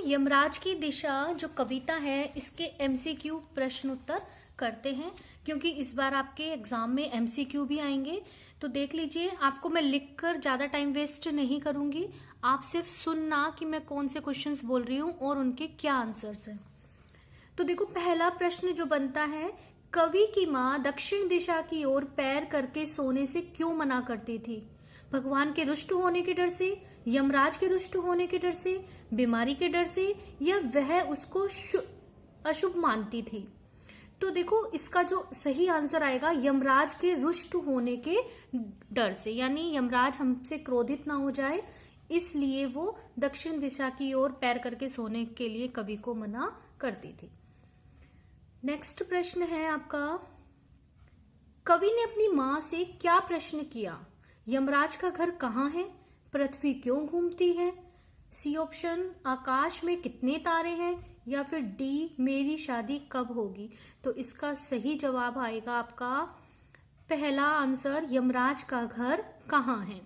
यमराज की दिशा जो कविता है इसके एमसीक्यू प्रश्न उत्तर करते हैं, क्योंकि इस बार आपके एग्जाम में एमसीक्यू भी आएंगे। तो देख लीजिए, आपको मैं लिखकर ज्यादा टाइम वेस्ट नहीं करूंगी, आप सिर्फ सुनना कि मैं कौन से क्वेश्चंस बोल रही हूं और उनके क्या आंसर्स हैं। तो देखो, पहला प्रश्न जो बनता है, कवि की माँ दक्षिण दिशा की ओर पैर करके सोने से क्यों मना करती थी? भगवान के रुष्ट होने के डर से, यमराज के रुष्ट होने के डर से, बीमारी के डर से, या वह उसको अशुभ मानती थी? तो देखो, इसका जो सही आंसर आएगा यमराज के रुष्ट होने के डर से, यानी यमराज हमसे क्रोधित ना हो जाए, इसलिए वो दक्षिण दिशा की ओर पैर करके सोने के लिए कवि को मना करती थी। नेक्स्ट प्रश्न है आपका, कवि ने अपनी मां से क्या प्रश्न किया? यमराज का घर कहाँ है? पृथ्वी क्यों घूमती है? सी ऑप्शन, आकाश में कितने तारे हैं? या फिर डी, मेरी शादी कब होगी? तो इसका सही जवाब आएगा आपका पहला आंसर, यमराज का घर कहाँ है।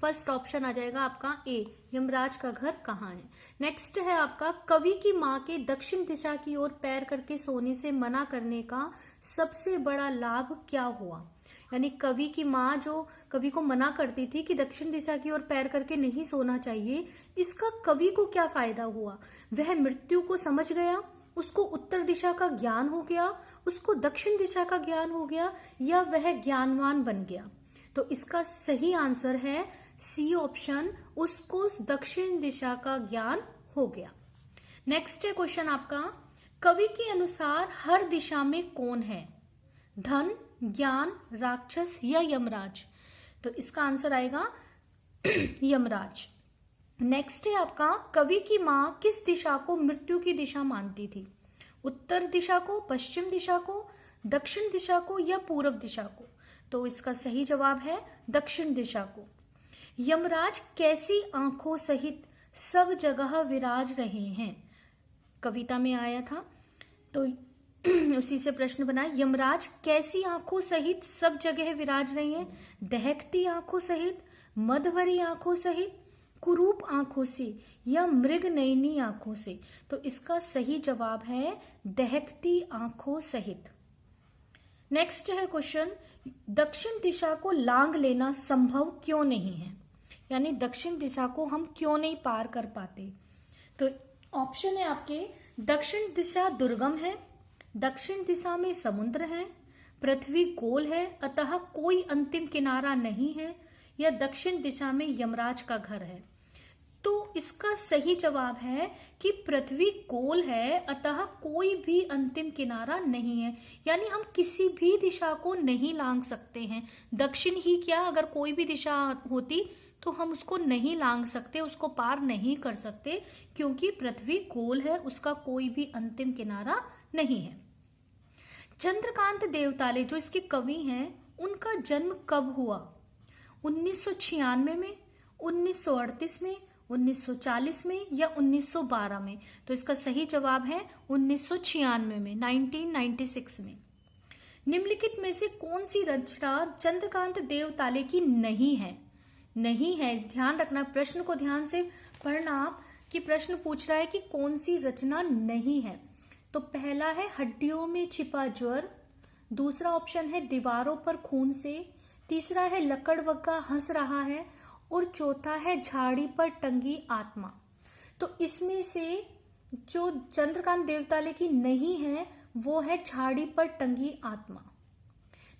फर्स्ट ऑप्शन आ जाएगा आपका ए, यमराज का घर कहाँ है। नेक्स्ट है आपका, कवि की माँ के दक्षिण दिशा की ओर पैर करके सोने से मना करने का सबसे बड़ा लाभ क्या हुआ? यानी कवि की माँ जो कवि को मना करती थी कि दक्षिण दिशा की ओर पैर करके नहीं सोना चाहिए, इसका कवि को क्या फायदा हुआ? वह मृत्यु को समझ गया, उसको उत्तर दिशा का ज्ञान हो गया, उसको दक्षिण दिशा का ज्ञान हो गया, या वह ज्ञानवान बन गया? तो इसका सही आंसर है सी ऑप्शन, उसको दक्षिण दिशा का ज्ञान हो गया। नेक्स्ट है क्वेश्चन आपका, कवि के अनुसार हर दिशा में कौन है? धन, ज्ञान, राक्षस या यमराज? तो इसका आंसर आएगा यमराज। नेक्स्ट है आपका, कवि की माँ किस दिशा को मृत्यु की दिशा मानती थी? उत्तर दिशा को, पश्चिम दिशा को, दक्षिण दिशा को, या पूर्व दिशा को? तो इसका सही जवाब है दक्षिण दिशा को। यमराज कैसी आंखों सहित सब जगह विराज रहे हैं? कविता में आया था, तो उसी से प्रश्न बना, यमराज कैसी आंखों सहित सब जगह विराज रहे हैं? दहकती आंखों सहित, मद भरी आंखों सहित, कुरूप आंखों से, या मृग नयनी आंखों से? तो इसका सही जवाब है दहकती आंखों सहित। नेक्स्ट है क्वेश्चन, दक्षिण दिशा को लांग लेना संभव क्यों नहीं है? यानी दक्षिण दिशा को हम क्यों नहीं पार कर पाते? तो ऑप्शन है आपके, दक्षिण दिशा दुर्गम है, दक्षिण दिशा में समुद्र है, पृथ्वी गोल है अतः कोई अंतिम किनारा नहीं है, या दक्षिण दिशा में यमराज का घर है? तो इसका सही जवाब है कि पृथ्वी गोल है अतः कोई भी अंतिम किनारा नहीं है, यानी हम किसी भी दिशा को नहीं लांग सकते हैं। दक्षिण ही क्या, अगर कोई भी दिशा होती तो हम उसको नहीं लांग सकते, उसको पार नहीं कर सकते, क्योंकि पृथ्वी गोल है, उसका कोई भी अंतिम किनारा नहीं है। चंद्रकांत देवताले जो इसके कवि हैं, उनका जन्म कब हुआ? 1996 में, 1938 में, 1940 में, या 1912 में? तो इसका सही जवाब है 1996 में, 1996 में। निम्नलिखित में से कौन सी रचना चंद्रकांत देवताले की नहीं है? नहीं है, ध्यान रखना, प्रश्न को ध्यान से पढ़ना आप, कि प्रश्न पूछ रहा है कि कौन सी रचना नहीं है। तो पहला है हड्डियों में छिपा ज्वर, दूसरा ऑप्शन है दीवारों पर खून से, तीसरा है लकड़बग्गा हंस रहा है, और चौथा है झाड़ी पर टंगी आत्मा। तो इसमें से जो चंद्रकांत देवताले की नहीं है वो है झाड़ी पर टंगी आत्मा।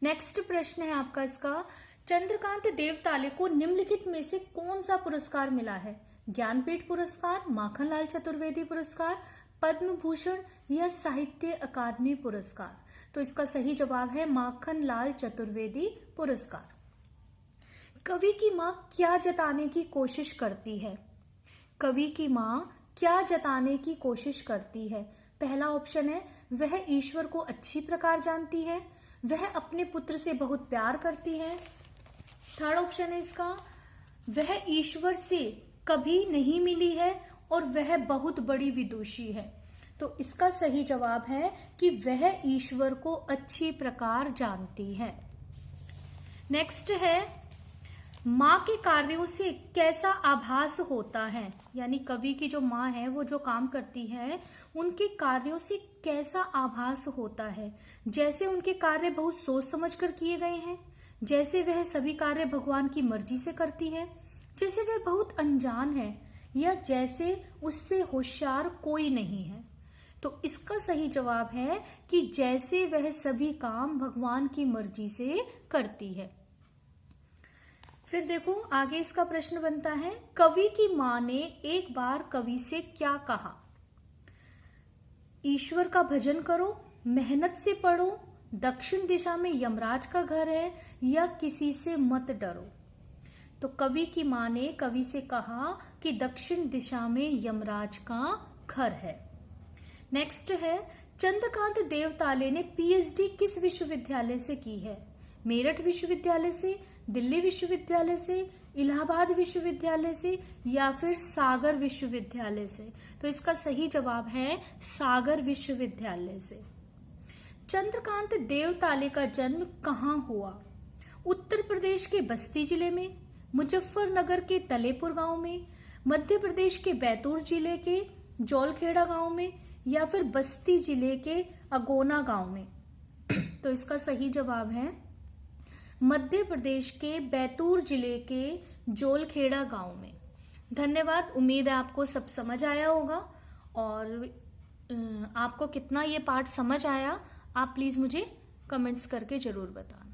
नेक्स्ट प्रश्न है आपका इसका, चंद्रकांत देवताले को निम्नलिखित में से कौन सा पुरस्कार मिला है? ज्ञानपीठ पुरस्कार, माखनलाल चतुर्वेदी पुरस्कार, पद्म भूषण, या साहित्य अकादमी पुरस्कार? तो इसका सही जवाब है माखनलाल चतुर्वेदी पुरस्कार। कवि की माँ क्या जताने की कोशिश करती है? कवि की माँ क्या जताने की कोशिश करती है? पहला ऑप्शन है, वह ईश्वर को अच्छी प्रकार जानती है, वह अपने पुत्र से बहुत प्यार करती है। थर्ड ऑप्शन है इसका, वह ईश्वर से कभी नहीं मिली है और वह बहुत बड़ी विदुषी है। तो इसका सही जवाब है कि वह ईश्वर को अच्छी प्रकार जानती है। नेक्स्ट है, माँ के कार्यों से कैसा आभास होता है, यानी कवि की जो माँ है वो जो काम करती है उनके कार्यों से कैसा आभास होता है। जैसे उनके कार्य बहुत सोच समझ कर किए गए हैं, जैसे वह सभी कार्य भगवान की मर्जी से करती है, जैसे वह बहुत अनजान है, या जैसे उससे होशियार कोई नहीं है। तो इसका सही जवाब है कि जैसे वह सभी काम भगवान की मर्जी से करती है। फिर देखो आगे इसका प्रश्न बनता है, कवि की माँ ने एक बार कवि से क्या कहा? ईश्वर का भजन करो, मेहनत से पढ़ो, दक्षिण दिशा में यमराज का घर है, या किसी से मत डरो। तो कवि की माँ ने कवि से कहा कि दक्षिण दिशा में यमराज का घर है। नेक्स्ट है, चंद्रकांत देवताले ने पीएचडी किस विश्वविद्यालय से की है? मेरठ विश्वविद्यालय से, दिल्ली विश्वविद्यालय से, इलाहाबाद विश्वविद्यालय से, या फिर सागर विश्वविद्यालय से। तो इसका सही जवाब है सागर विश्वविद्यालय से। चंद्रकांत देवताले का जन्म कहाँ हुआ? उत्तर प्रदेश के बस्ती जिले में, मुजफ्फरनगर के तलेपुर गांव में, मध्य प्रदेश के बैतूल जिले के जौलखेड़ा गांव में, या फिर बस्ती जिले के अगोना गांव में। तो इसका सही जवाब है मध्य प्रदेश के बैतूल जिले के जौलखेड़ा गांव में। धन्यवाद, उम्मीद है आपको सब समझ आया होगा। और आपको कितना ये पार्ट समझ आया आप प्लीज मुझे कमेंट्स करके जरूर बताना।